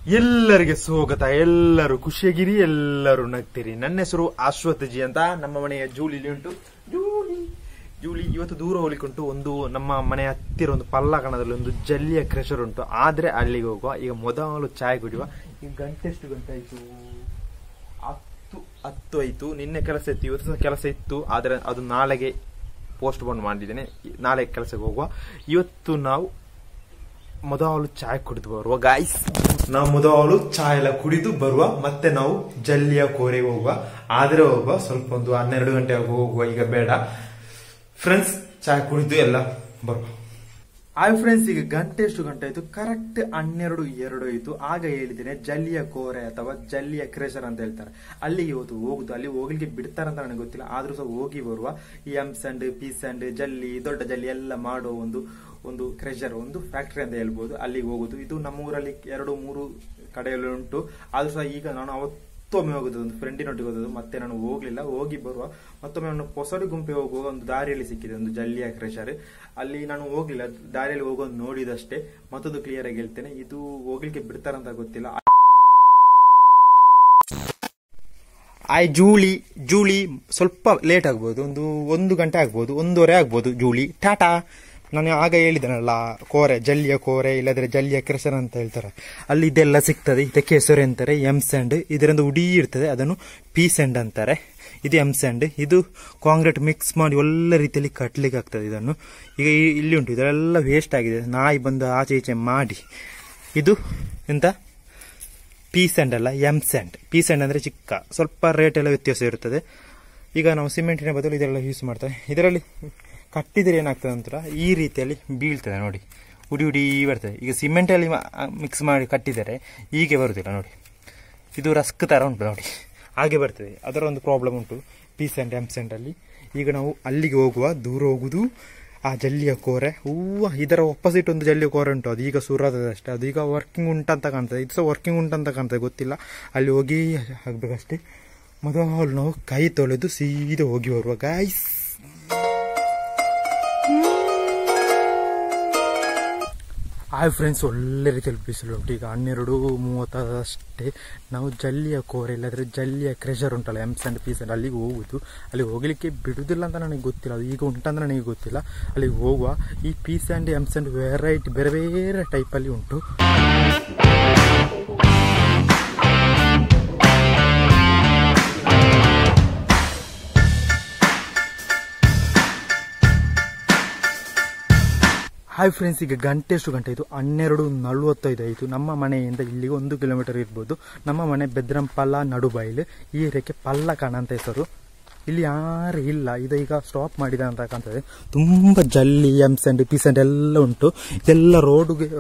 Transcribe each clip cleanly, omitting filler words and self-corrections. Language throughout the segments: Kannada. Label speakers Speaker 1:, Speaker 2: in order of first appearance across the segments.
Speaker 1: ಎಲ್ಲರಿಗೆ ಸ್ವಾಗತ. ಎಲ್ಲರೂ ಖುಷಿಯಾಗಿರಿ, ಎಲ್ಲರೂ ನಗ್ತೀರಿ. ನನ್ನ ಹೆಸರು ಅಶ್ವಥ್ ಜಿ ಅಂತ. ನಮ್ಮ ಮನೆಯ ಜೂಲಿ ಉಂಟು. ಜೂಲಿ ಇವತ್ತು ದೂರ ಹೋಗ್ಲಿಕ್ಕುಂಟು. ಒಂದು ನಮ್ಮ ಮನೆಯ ಹತ್ತಿರ ಒಂದು ಪಲ್ಲಕಣದಲ್ಲಿ ಒಂದು ಜಲ್ಲಿಯ ಕ್ರಷರ್ ಉಂಟು. ಆದ್ರೆ ಅಲ್ಲಿಗೆ ಹೋಗುವ. ಈಗ ಮೊದಲು ಚಾಯ್ ಕುಡಿಯುವ. ಈಗ ಗಂಟೆ ಎಷ್ಟು ಗಂಟೆ ಆಯ್ತು? 10 ಆಯ್ತು. ನಿನ್ನೆ ಕೆಲಸ ಇತ್ತು, ಇವತ್ತು ಕೆಲಸ ಇತ್ತು. ಆದ್ರೆ ಅದು ನಾಳೆಗೆ ಪೋಸ್ಟ್ ಪೋನ್ ಮಾಡಿದ್ದೇನೆ. ನಾಳೆ ಕೆಲಸಕ್ಕೆ ಹೋಗುವ. ಇವತ್ತು ನಾವು ಮೊದಲು ಚಾಯ್ ಕುಡಿದು ಬರುವ ಗಾಯ್ಸ್. ನಾವು ಮೊದಲು ಚಾಯ್ ಎಲ್ಲ ಕುಡಿದು ಬರುವ. ಮತ್ತೆ ನಾವು ಜಲ್ಲಿಯ ಕೋರೆಗೆ ಹೋಗುವ. ಆದ್ರೆ ಹೋಗುವ ಸ್ವಲ್ಪ ಒಂದು 12 ಗಂಟೆ ಹೋಗುವ. ಈಗ ಬೇಡ ಫ್ರೆಂಡ್ಸ್, ಚಾಯ್ ಕುಡಿದು ಎಲ್ಲ ಬರುವ. ಹಾಯ್ ಫ್ರೆಂಡ್ಸ್, ಈಗ ಗಂಟೆ ಎಷ್ಟು ಗಂಟೆ ಆಯ್ತು? ಕರೆಕ್ಟ್ 12:02 ಆಯ್ತು. ಆಗ ಹೇಳಿದ್ದೇನೆ ಜಲ್ಲಿಯ ಕೋರೆ ಅಥವಾ ಜಲ್ಲಿಯ ಕ್ರೇಷರ್ ಅಂತ ಹೇಳ್ತಾರೆ. ಅಲ್ಲಿಗೆ ಇವತ್ತು ಹೋಗುದು. ಅಲ್ಲಿ ಹೋಗ್ಲಿಕ್ಕೆ ಬಿಡ್ತಾರಂತ ನನಗೆ ಗೊತ್ತಿಲ್ಲ. ಆದ್ರೂ ಸಹ ಹೋಗಿ ಬರುವ. ಈ ಎಂ ಸ್ಯಾಂಡ್, ಪಿ ಸ್ಯಾಂಡ್, ಜಲ್ಲಿ, ದೊಡ್ಡ ಜಲ್ಲಿ ಎಲ್ಲ ಮಾಡೋ ಒಂದು ಕ್ರೆಷರ್, ಒಂದು ಫ್ಯಾಕ್ಟರಿ ಅಂತ ಹೇಳ್ಬೋದು. ಅಲ್ಲಿಗೆ ಹೋಗುದು. ಇದು ನಮ್ಮೂರಲ್ಲಿ 2-3 ಕಡೆಯಲ್ಲಿ ಉಂಟು. ಆದ್ರೂ ಸಹ ಈಗ ನಾನು ಅವತ್ತೊಮ್ಮೆ ಹೋಗುದು, ಒಂದು ಫ್ರೆಂಡಿನೊಟ್ಟಿಗೆ ಹೋದದ್ದು. ಮತ್ತೆ ನಾನು ಹೋಗ್ಲಿಲ್ಲ. ಹೋಗಿ ಬರುವ. ಮತ್ತೊಮ್ಮೆ ನಾನು ಹೊಸಡಿ ಗುಂಪೆ ಹೋಗುವ ಒಂದು ದಾರಿಯಲ್ಲಿ ಸಿಕ್ಕಿದೆ ಒಂದು ಜಲ್ಲಿಯ ಕ್ರೆಷರ್. ಅಲ್ಲಿ ನಾನು ಹೋಗ್ಲಿಲ್ಲ. ದಾರಿಯಲ್ಲಿ ಹೋಗೋದು ನೋಡಿದಷ್ಟೇ. ಮತ್ತೊಂದು ಕ್ಲಿಯರ್ ಆಗಿ ಹೇಳ್ತೇನೆ, ಇದು ಹೋಗ್ಲಿಕ್ಕೆ ಬಿಡ್ತಾರಂತ ಗೊತ್ತಿಲ್ಲ. ಜೂಲಿ ಸ್ವಲ್ಪ ಲೇಟ್ ಆಗ್ಬೋದು. 1 ಗಂಟೆ ಆಗ್ಬೋದು, 1:30 ಆಗ್ಬೋದು. ಜೂಲಿ ಟಾಟಾ. ನಾನು ಆಗ ಹೇಳಿದ್ದೇನಲ್ಲ, ಕೋರೆ, ಜಲ್ಲಿಯ ಕೋರೆ ಇಲ್ಲದ್ರೆ ಜಲ್ಲಿಯ ಕ್ರೆಷರ್ ಅಂತ ಹೇಳ್ತಾರೆ. ಅಲ್ಲಿ ಇದೆಲ್ಲ ಸಿಗ್ತದೆ. ಇದಕ್ಕೆ ಹೆಸರು ಅಂತಾರೆ ಎಂ ಸ್ಯಾಂಡ್. ಇದರಿಂದ ಉಡಿ ಇರ್ತದೆ, ಅದನ್ನು ಪಿ ಸ್ಯಾಂಡ್ ಅಂತಾರೆ. ಇದು ಎಂ ಸ್ಯಾಂಡ್. ಇದು ಕಾಂಕ್ರೀಟ್ ಮಿಕ್ಸ್ ಮಾಡಿ ಒಳ್ಳೆ ರೀತಿಯಲ್ಲಿ ಕಟ್ಲಿಕ್ಕೆ ಆಗ್ತದೆ. ಇದನ್ನು ಈಗ ಇಲ್ಲಿ ಉಂಟು. ಇದೆಲ್ಲ ವೇಸ್ಟ್ ಆಗಿದೆ, ನಾಯಿ ಬಂದು ಆಚೆ ಈಚೆ ಮಾಡಿ. ಇದು ಎಂತ ಪಿ ಸ್ಯಾಂಡ್ ಅಲ್ಲ, ಎಂ ಸ್ಯಾಂಡ್. ಪಿ ಸ್ಯಾಂಡ್ ಅಂದ್ರೆ ಚಿಕ್ಕ, ಸ್ವಲ್ಪ ರೇಟ್ ಎಲ್ಲ ವ್ಯತ್ಯಾಸ ಇರುತ್ತದೆ. ಈಗ ನಾವು ಸಿಮೆಂಟಿನ ಬದಲು ಇದೆಲ್ಲ ಯೂಸ್ ಮಾಡ್ತೇವೆ. ಇದರಲ್ಲಿ ಕಟ್ಟಿದ್ರೆ ಏನಾಗ್ತದೆ ಅಂತ ಈ ರೀತಿಯಲ್ಲಿ ಬೀಳ್ತದೆ ನೋಡಿ, ಉಡಿ ಬರ್ತದೆ. ಈಗ ಸಿಮೆಂಟಲ್ಲಿ ಮಿಕ್ಸ್ ಮಾಡಿ ಕಟ್ಟಿದರೆ ಹೀಗೆ ಬರುದಿಲ್ಲ ನೋಡಿ. ಇದು ರಸ್ಕ್ ತರ ಉಂಟು ನೋಡಿ, ಹಾಗೆ ಬರ್ತದೆ. ಅದರ ಒಂದು ಪ್ರಾಬ್ಲಮ್ ಉಂಟು ಪಿ ಸ್ಯಾಂಡ್, ಎಂ ಸ್ಯಾಂಡ್ ಅಲ್ಲಿ. ಈಗ ನಾವು ಅಲ್ಲಿಗೆ ಹೋಗುವ. ದೂರ ಹೋಗುದು. ಆ ಜಲ್ಲಿಯ ಕೋರೆ ಇದರ ಒಪ್ಪೋಸಿಟ್ ಒಂದು ಜಲ್ಲಿಯ ಕೋರೆ ಉಂಟು. ಅದು ಈಗ ಸುರದಷ್ಟೇ. ಅದು ಈಗ ವರ್ಕಿಂಗ್ ಉಂಟಂತ ಕಾಣ್ತದೆ. ಇದು ಸಹ ವರ್ಕಿಂಗ್ ಉಂಟಂತ ಕಾಣ್ತದೆ, ಗೊತ್ತಿಲ್ಲ. ಅಲ್ಲಿ ಹೋಗಿ ಆಗ್ಬೇಕಷ್ಟೇ. ಮೊದಲು ನಾವು ಕೈ ತೊಳೆದು ಸೀದಾ ಹೋಗಿ ಬರುವ ಗಾಯ್ಸ್. ಹಾಯ್ ಫ್ರೆಂಡ್ಸ್, ಒಳ್ಳೆ ರೀತಿಯಲ್ಲಿ ಬಿಸಿಲು ಉಂಟು. ಈಗ 12:30 ಅಷ್ಟೇ. ನಾವು ಜಲ್ಲಿಯ ಕೋರೆ ಇಲ್ಲದ್ರೆ ಜಲ್ಲಿಯ ಕ್ರೆಷರ್ ಉಂಟಲ್ಲ, ಎಂ ಸ್ಯಾಂಡ್, ಪಿ ಸ್ಯಾಂಡ್, ಅಲ್ಲಿಗೆ ಹೋಗುದು. ಅಲ್ಲಿ ಹೋಗ್ಲಿಕ್ಕೆ ಬಿಡುದಿಲ್ಲ ಅಂತ ನನಗೆ ಗೊತ್ತಿಲ್ಲ. ಅದು ಈಗ ಉಂಟಂದ್ರೆ ನನಗೆ ಗೊತ್ತಿಲ್ಲ. ಅಲ್ಲಿಗೆ ಹೋಗುವ. ಈ P sand, M sand variety ಬೇರೆ ಬೇರೆ ಟೈಪಲ್ಲಿ ಉಂಟು. ಹಾಯ್ ಫ್ರೆಂಡ್ಸ್, ಈಗ ಗಂಟೆ ಎಷ್ಟು ಗಂಟೆ ಆಯಿತು? 12:45 ಆಯಿತು. ನಮ್ಮ ಮನೆಯಿಂದ ಇಲ್ಲಿಗೆ 1 ಕಿಲೋಮೀಟರ್ ಇರ್ಬೋದು. ನಮ್ಮ ಮನೆ ಬೆದ್ರಂಪಲ್ಲ ನಡುಬೈಲು. ಈ ಏರಿಯಾಕ್ಕೆ ಪಲ್ಲಕಣ ಅಂತ ಹೆಸರು. ಇಲ್ಲಿ ಯಾರು ಇಲ್ಲ. ಈಗ ಸ್ಟಾಪ್ ಮಾಡಿದ ಅಂತ ಕಾಣ್ತದೆ. ತುಂಬ ಜಲ್ಲಿ, ಎಂ ಸ್ಯಾಂಡ್, ಪಿ ಸ್ಯಾಂಡ್ ಎಲ್ಲ ಉಂಟು. ಇದೆಲ್ಲ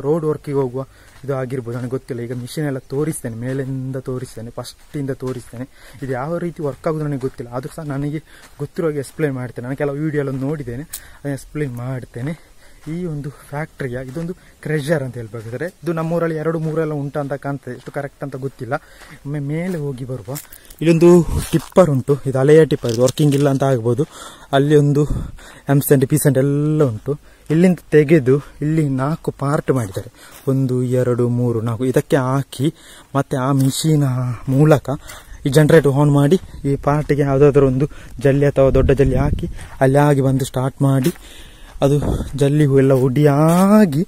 Speaker 1: ರೋಡ್ ವರ್ಕಿಗೆ ಹೋಗುವ ಇದು ಆಗಿರ್ಬೋದು, ನನಗೆ ಗೊತ್ತಿಲ್ಲ. ಈಗ ಮಿಷಿನ್ ಎಲ್ಲ ತೋರಿಸ್ತೇನೆ, ಮೇಲಿಂದ ತೋರಿಸ್ತೇನೆ, ಫಸ್ಟಿಂದ ತೋರಿಸ್ತೇನೆ. ಇದು ಯಾವ ರೀತಿ ವರ್ಕ್ ಆಗೋದು ನನಗೆ ಗೊತ್ತಿಲ್ಲ. ಆದರೂ ಸಹ ನನಗೆ ಗೊತ್ತಿರೋ ಹಾಗೆ ಎಕ್ಸ್ಪ್ಲೈನ್ ಮಾಡ್ತೇನೆ. ನಾನು ಕೆಲವು ವಿಡಿಯೋ ಎಲ್ಲ ನೋಡಿದ್ದೇನೆ, ಅದನ್ನು ಎಕ್ಸ್ಪ್ಲೈನ್ ಮಾಡ್ತೇನೆ. ಈ ಒಂದು ಫ್ಯಾಕ್ಟ್ರಿಯ ಇದೊಂದು ಕ್ರೆಷರ್ ಅಂತ ಹೇಳ್ಬೇಕಾದ್ರೆ, ಇದು ನಮ್ಮೂರಲ್ಲಿ 2-3 ಎಲ್ಲ ಉಂಟು ಅಂತ ಕಾಣ್ತದೆ. ಎಷ್ಟು ಕರೆಕ್ಟ್ ಅಂತ ಗೊತ್ತಿಲ್ಲ. ಒಮ್ಮೆ ಮೇಲೆ ಹೋಗಿ ಬರುವ. ಇಲ್ಲೊಂದು ಟಿಪ್ಪರ್ ಉಂಟು. ಇದು ಹಳೆಯ ಟಿಪ್ಪರ್, ಇದು ವರ್ಕಿಂಗ್ ಇಲ್ಲ ಅಂತ ಆಗ್ಬೋದು. ಅಲ್ಲಿ ಒಂದು ಎಂ ಸ್ಯಾಂಡ್, ಪಿ ಸ್ಯಾಂಡ್ ಎಲ್ಲ ಉಂಟು. ಇಲ್ಲಿಂದ ತೆಗೆದು ಇಲ್ಲಿ 4 ಪಾರ್ಟ್ ಮಾಡಿದ್ದಾರೆ. 1, 2, 3, 4 ಇದಕ್ಕೆ ಹಾಕಿ ಮತ್ತೆ ಆ ಮಿಷಿನ ಮೂಲಕ ಈ ಜನರೇಟರ್ ಆನ್ ಮಾಡಿ ಈ ಪಾರ್ಟಿಗೆ ಯಾವುದಾದ್ರೂ ಒಂದು ಜಲ್ಲಿ ಅಥವಾ ದೊಡ್ಡ ಜಲ್ಲಿ ಹಾಕಿ ಅಲ್ಲಿ ಆಗಿ ಬಂದು ಸ್ಟಾರ್ಟ್ ಮಾಡಿ ಅದು ಜಲ್ಲಿ ಎಲ್ಲ ಹುಡಿಯಾಗಿ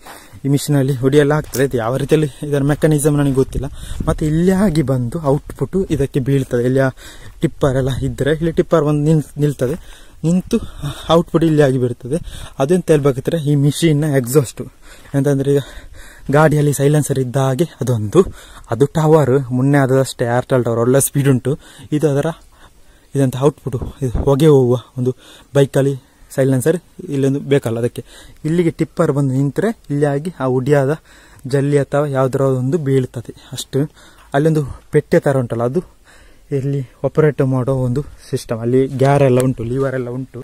Speaker 1: ಈ ಮಿಷಿನಲ್ಲಿ ಹುಡಿಯೆಲ್ಲ ಆಗ್ತದೆ. ಇದು ಯಾವ ರೀತಿಯಲ್ಲಿ ಇದರ ಮೆಕ್ಯಾನಿಸಮ್ ನನಗೆ ಗೊತ್ತಿಲ್ಲ. ಮತ್ತೆ ಇಲ್ಲಿ ಆಗಿ ಬಂದು ಔಟ್ಪುಟ್ ಇದಕ್ಕೆ ಬೀಳ್ತದೆ. ಇಲ್ಲಿ ಟಿಪ್ಪರ್ ಎಲ್ಲ ಇದ್ದರೆ ಇಲ್ಲಿ ಟಿಪ್ಪರ್ ಬಂದು ನಿಲ್ತದೆ. ನಿಂತು ಔಟ್ಪುಟ್ ಇಲ್ಲಿ ಆಗಿ ಬೀಳ್ತದೆ. ಅದೆಂತ ಹೇಳ್ಬೇಕಾದ್ರೆ ಈ ಮಿಷಿನ್ನ ಎಕ್ಸಾಸ್ಟು ಎಂತಂದ್ರೆ, ಈಗ ಗಾಡಿಯಲ್ಲಿ ಸೈಲೆನ್ಸರ್ ಇದ್ದ ಹಾಗೆ ಅದು ಟವರ್ ಮುನ್ನೆ ಆದದಷ್ಟೇ. ಏರ್ಟೆಲ್ ಟವರ್ ಒಳ್ಳೆ ಸ್ಪೀಡ್ ಉಂಟು. ಇದು ಅದರ ಇದಂತ ಔಟ್ಪುಟ್. ಇದು ಹೊಗೆ ಹೋಗುವ ಒಂದು ಬೈಕಲ್ಲಿ ಸೈಲೆನ್ಸರ್ ಇಲ್ಲೊಂದು ಬೇಕಲ್ಲ, ಅದಕ್ಕೆ ಇಲ್ಲಿಗೆ ಟಿಪ್ಪರ್ ಬಂದು ನಿಂತರೆ ಇಲ್ಲಿ ಆಗಿ ಆ ಉಡಿಯಾದ ಜಲ್ಲಿ ಅಥವಾ ಯಾವ್ದಾರ ಒಂದು ಬೀಳ್ತದೆ ಅಷ್ಟು. ಅಲ್ಲೊಂದು ಪೆಟ್ಟೆ ತರ ಉಂಟಲ್ಲ, ಅದು ಇಲ್ಲಿ ಆಪರೇಟ್ ಮಾಡೋ ಒಂದು ಸಿಸ್ಟಮ್, ಅಲ್ಲಿ ಗ್ಯಾರ್ ಎಲ್ಲ ಉಂಟು, ಲೀವರ್ ಎಲ್ಲ ಉಂಟು.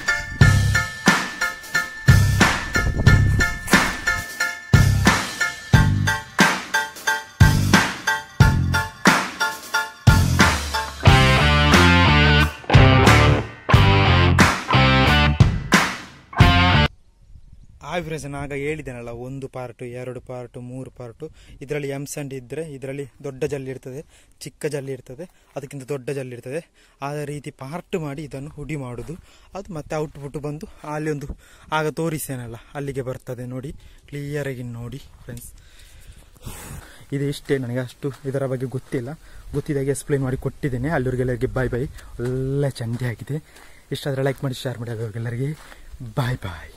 Speaker 1: ವೈಬ್ರೇಷನ್ ಆಗ ಹೇಳಿದ್ದೇನಲ್ಲ, 1 ಪಾರ್ಟ್ 2 ಪಾರ್ಟ್ 3 ಪಾರ್ಟು. ಇದರಲ್ಲಿ ಎಂಸಂಡ್ ಇದ್ದರೆ ಇದರಲ್ಲಿ ದೊಡ್ಡ ಜಲ್ಲಿ ಇರ್ತದೆ, ಚಿಕ್ಕ ಜಲ್ಲಿ ಇರ್ತದೆ, ಅದಕ್ಕಿಂತ ದೊಡ್ಡ ಜಲ್ಲಿ ಇರ್ತದೆ. ಆ ರೀತಿ ಪಾರ್ಟ್ ಮಾಡಿ ಇದನ್ನು ಹುಡಿ ಮಾಡೋದು. ಅದು ಮತ್ತೆ ಔಟ್ಪುಟ್ ಬಂದು ಅಲ್ಲಿ ಒಂದು ಆಗ ತೋರಿಸ್ತೇನಲ್ಲ ಅಲ್ಲಿಗೆ ಬರ್ತದೆ. ನೋಡಿ, ಕ್ಲಿಯರಾಗಿ ನೋಡಿ ಫ್ರೆಂಡ್ಸ್. ಇದು ಇಷ್ಟೇ, ನನಗೆ ಅಷ್ಟು ಇದರ ಬಗ್ಗೆ ಗೊತ್ತಿಲ್ಲ. ಗೊತ್ತಿದ್ದಾಗೆ ಎಕ್ಸ್ಪ್ಲೈನ್ ಮಾಡಿ ಕೊಟ್ಟಿದ್ದೇನೆ. ಅಲ್ಲಿವರಿಗೆಲ್ಲರಿಗೆ ಬಾಯ್ ಬಾಯ್. ಒಳ್ಳೆ ಚಂಡಿ ಆಗಿದೆ. ಇಷ್ಟಾದರೆ ಲೈಕ್ ಮಾಡಿ, ಶೇರ್ ಮಾಡಿ. ಅವ್ರಿಗೆಲ್ಲರಿಗೆ ಬಾಯ್ ಬಾಯ್.